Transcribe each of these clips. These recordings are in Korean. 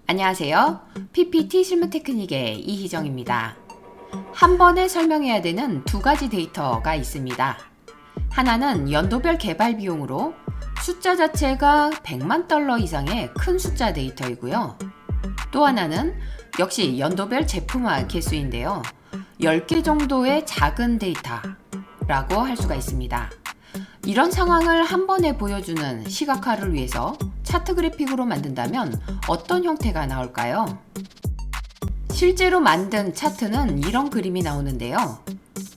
안녕하세요. PPT 실무 테크닉의 이희정입니다. 한 번에 설명해야 되는 두 가지 데이터가 있습니다. 하나는 연도별 개발 비용으로 숫자 자체가 100만 달러 이상의 큰 숫자 데이터이고요. 또 하나는 역시 연도별 제품화 개수인데요. 10개 정도의 작은 데이터라고 할 수가 있습니다. 이런 상황을 한 번에 보여주는 시각화를 위해서 차트 그래픽으로 만든다면 어떤 형태가 나올까요? 실제로 만든 차트는 이런 그림이 나오는데요.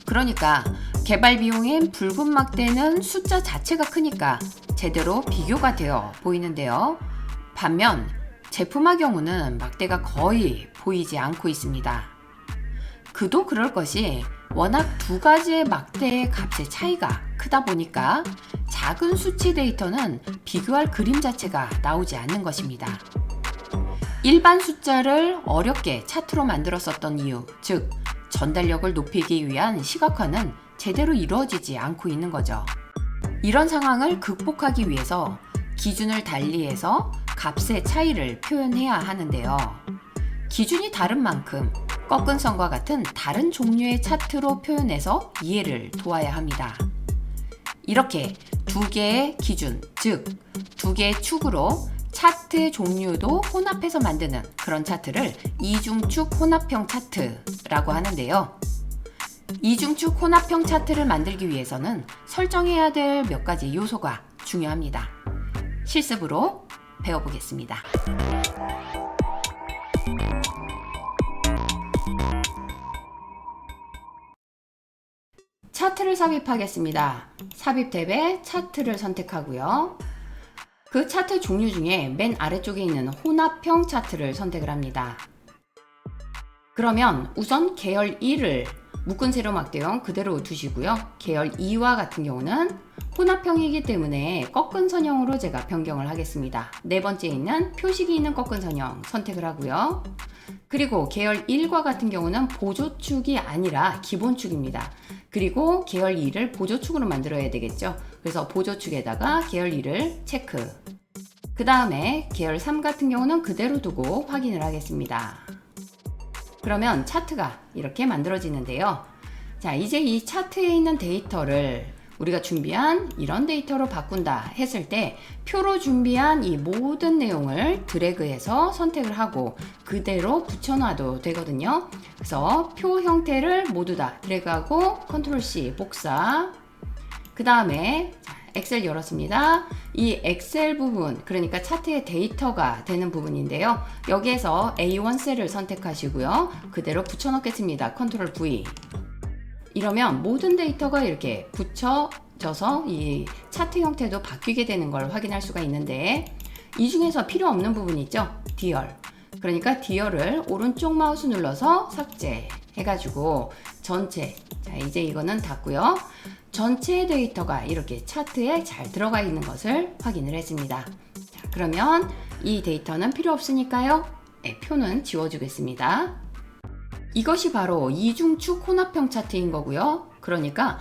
그러니까 개발 비용인 붉은 막대는 숫자 자체가 크니까 제대로 비교가 되어 보이는데요. 반면 제품화 경우는 막대가 거의 보이지 않고 있습니다. 그도 그럴 것이 워낙 두 가지의 막대의 값의 차이가 크다 보니까 작은 수치 데이터는 비교할 그림 자체가 나오지 않는 것입니다. 일반 숫자를 어렵게 차트로 만들었었던 이유, 즉 전달력을 높이기 위한 시각화는 제대로 이루어지지 않고 있는 거죠. 이런 상황을 극복하기 위해서 기준을 달리해서 값의 차이를 표현해야 하는데요. 기준이 다른 만큼 꺾은 선과 같은 다른 종류의 차트로 표현해서 이해를 도와야 합니다. 이렇게 두 개의 기준, 즉 두 개의 축으로 차트의 종류도 혼합해서 만드는 그런 차트를 이중축 혼합형 차트라고 하는데요. 이중축 혼합형 차트를 만들기 위해서는 설정해야 될 몇 가지 요소가 중요합니다. 실습으로 배워보겠습니다. 차트를 삽입하겠습니다. 삽입 탭에 차트를 선택하고요. 그 차트 종류 중에 맨 아래쪽에 있는 혼합형 차트를 선택을 합니다. 그러면 우선 계열 1을 묶은 세로 막대형 그대로 두시고요. 계열 2와 같은 경우는 혼합형이기 때문에 꺾은 선형으로 제가 변경을 하겠습니다. 네 번째에 있는 표식이 있는 꺾은 선형 선택을 하고요. 그리고 계열 1과 같은 경우는 보조축이 아니라 기본축입니다. 그리고 계열 2를 보조축으로 만들어야 되겠죠. 그래서 보조축에다가 계열 2를 체크. 그 다음에 계열 3 같은 경우는 그대로 두고 확인을 하겠습니다. 그러면 차트가 이렇게 만들어지는데요. 자, 이제 이 차트에 있는 데이터를 우리가 준비한 이런 데이터로 바꾼다 했을 때 표로 준비한 이 모든 내용을 드래그해서 선택을 하고 그대로 붙여놔도 되거든요. 그래서 표 형태를 모두 다 드래그하고 컨트롤 C 복사. 그 다음에 엑셀 열었습니다. 이 엑셀 부분, 그러니까 차트의 데이터가 되는 부분인데요. 여기에서 A1 셀을 선택하시고요. 그대로 붙여넣겠습니다. 컨트롤 V. 이러면 모든 데이터가 이렇게 붙여져서 이 차트 형태도 바뀌게 되는 걸 확인할 수가 있는데, 이 중에서 필요 없는 부분 있죠? 디얼. 그러니까 디얼을 오른쪽 마우스 눌러서 삭제 해가지고 전체, 자 이제 이거는 닫고요. 전체 데이터가 이렇게 차트에 잘 들어가 있는 것을 확인을 했습니다. 자, 그러면 이 데이터는 필요 없으니까요. 네, 표는 지워주겠습니다. 이것이 바로 이중축 혼합형 차트인 거고요. 그러니까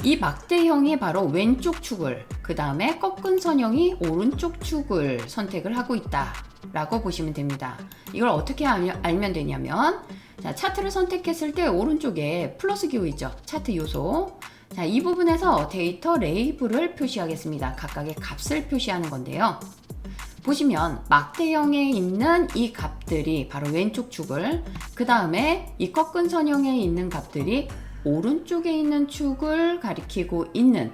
이 막대형이 바로 왼쪽 축을, 그 다음에 꺾은 선형이 오른쪽 축을 선택을 하고 있다 라고 보시면 됩니다. 이걸 어떻게 알면 되냐면, 자, 차트를 선택했을 때 오른쪽에 플러스 기호 있죠? 차트 요소. 자, 이 부분에서 데이터 레이블을 표시하겠습니다. 각각의 값을 표시하는 건데요. 보시면 막대형에 있는 이 값들이 바로 왼쪽 축을, 그 다음에 이 꺾은 선형에 있는 값들이 오른쪽에 있는 축을 가리키고 있는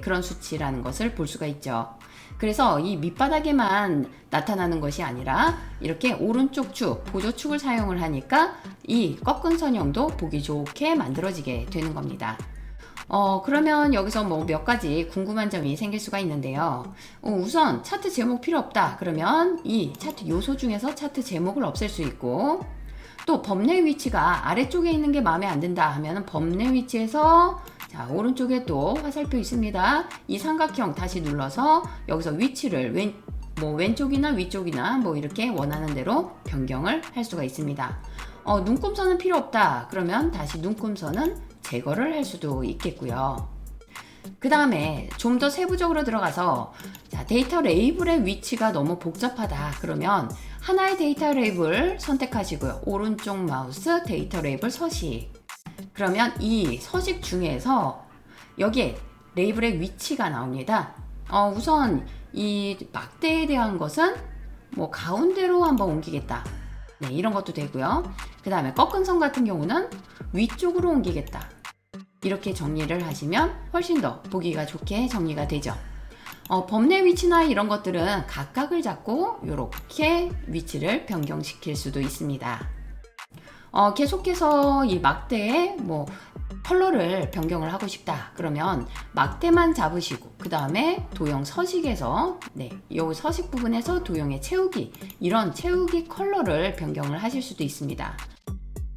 그런 수치라는 것을 볼 수가 있죠. 그래서 이 밑바닥에만 나타나는 것이 아니라 이렇게 오른쪽 축, 보조축을 사용을 하니까 이 꺾은 선형도 보기 좋게 만들어지게 되는 겁니다. 그러면 여기서 뭐 몇 가지 궁금한 점이 생길 수가 있는데요. 우선 차트 제목 필요 없다. 그러면 이 차트 요소 중에서 차트 제목을 없앨 수 있고, 또 범례 위치가 아래쪽에 있는 게 마음에 안 든다 하면 범례 위치에서 자, 오른쪽에 또 화살표 있습니다. 이 삼각형 다시 눌러서 여기서 위치를 왼쪽이나 위쪽이나 뭐 이렇게 원하는 대로 변경을 할 수가 있습니다. 눈금선은 필요 없다. 그러면 다시 눈금선은 제거를 할 수도 있겠고요. 그 다음에 좀 더 세부적으로 들어가서 자, 자, 데이터 레이블의 위치가 너무 복잡하다. 그러면 하나의 데이터 레이블 선택하시고요. 오른쪽 마우스 데이터 레이블 서식. 그러면 이 서식 중에서 여기에 레이블의 위치가 나옵니다. 우선 이 막대에 대한 것은 뭐 가운데로 한번 옮기겠다. 네, 이런 것도 되고요. 그 다음에 꺾은 선 같은 경우는 위쪽으로 옮기겠다. 이렇게 정리를 하시면 훨씬 더 보기가 좋게 정리가 되죠. 범례 위치나 이런 것들은 각각을 잡고 이렇게 위치를 변경시킬 수도 있습니다. 계속해서 이 막대에 뭐 컬러를 변경을 하고 싶다. 그러면 막대만 잡으시고 그 다음에 도형 서식에서 이 서식 부분에서 도형의 채우기, 이런 채우기 컬러를 변경을 하실 수도 있습니다.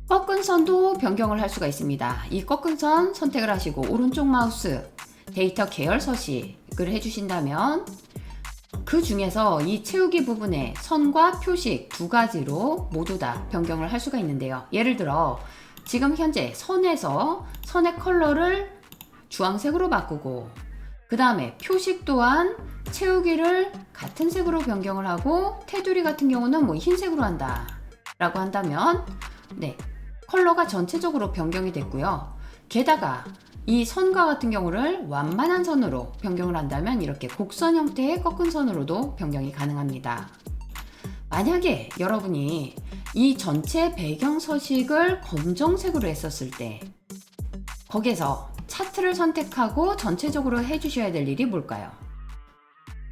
꺾은 선도 변경을 할 수가 있습니다. 이 꺾은 선 선택을 하시고 오른쪽 마우스 데이터 계열 서식을 해주신다면 그 중에서 이 채우기 부분에 선과 표식 두 가지로 모두 다 변경을 할 수가 있는데요. 예를 들어 지금 현재 선에서 선의 컬러를 주황색으로 바꾸고 그 다음에 표식 또한 채우기를 같은 색으로 변경을 하고 테두리 같은 경우는 뭐 흰색으로 한다 라고 한다면 컬러가 전체적으로 변경이 됐고요. 게다가 이 선과 같은 경우를 완만한 선으로 변경을 한다면 이렇게 곡선 형태의 꺾은 선으로도 변경이 가능합니다. 만약에 여러분이 이 전체 배경 서식을 검정색으로 했었을 때 거기에서 차트를 선택하고 전체적으로 해주셔야 될 일이 뭘까요?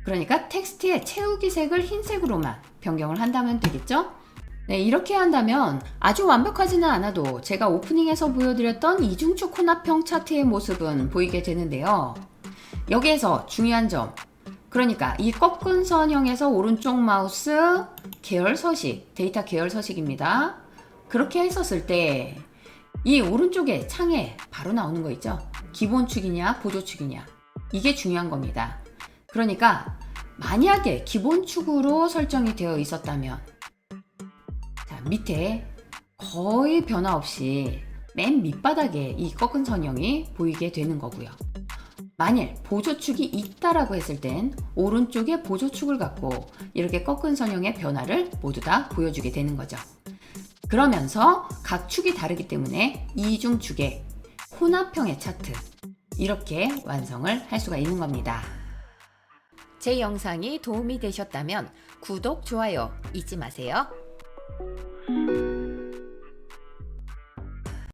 그러니까 텍스트의 채우기 색을 흰색으로만 변경을 한다면 되겠죠? 네, 이렇게 한다면 아주 완벽하지는 않아도 제가 오프닝에서 보여드렸던 이중축 혼합형 차트의 모습은 보이게 되는데요. 여기에서 중요한 점, 그러니까 이 꺾은 선형에서 오른쪽 마우스 계열 서식, 데이터 계열 서식입니다. 그렇게 했었을 때 이 오른쪽에 창에 바로 나오는 거 있죠? 기본축이냐 보조축이냐, 이게 중요한 겁니다. 그러니까 만약에 기본축으로 설정이 되어 있었다면 밑에 거의 변화 없이 맨 밑바닥에 이 꺾은 선형이 보이게 되는 거고요. 만일 보조축이 있다라고 했을 땐 오른쪽에 보조축을 갖고 이렇게 꺾은 선형의 변화를 모두 다 보여주게 되는 거죠. 그러면서 각 축이 다르기 때문에 이중축의 혼합형의 차트, 이렇게 완성을 할 수가 있는 겁니다. 제 영상이 도움이 되셨다면 구독, 좋아요 잊지 마세요.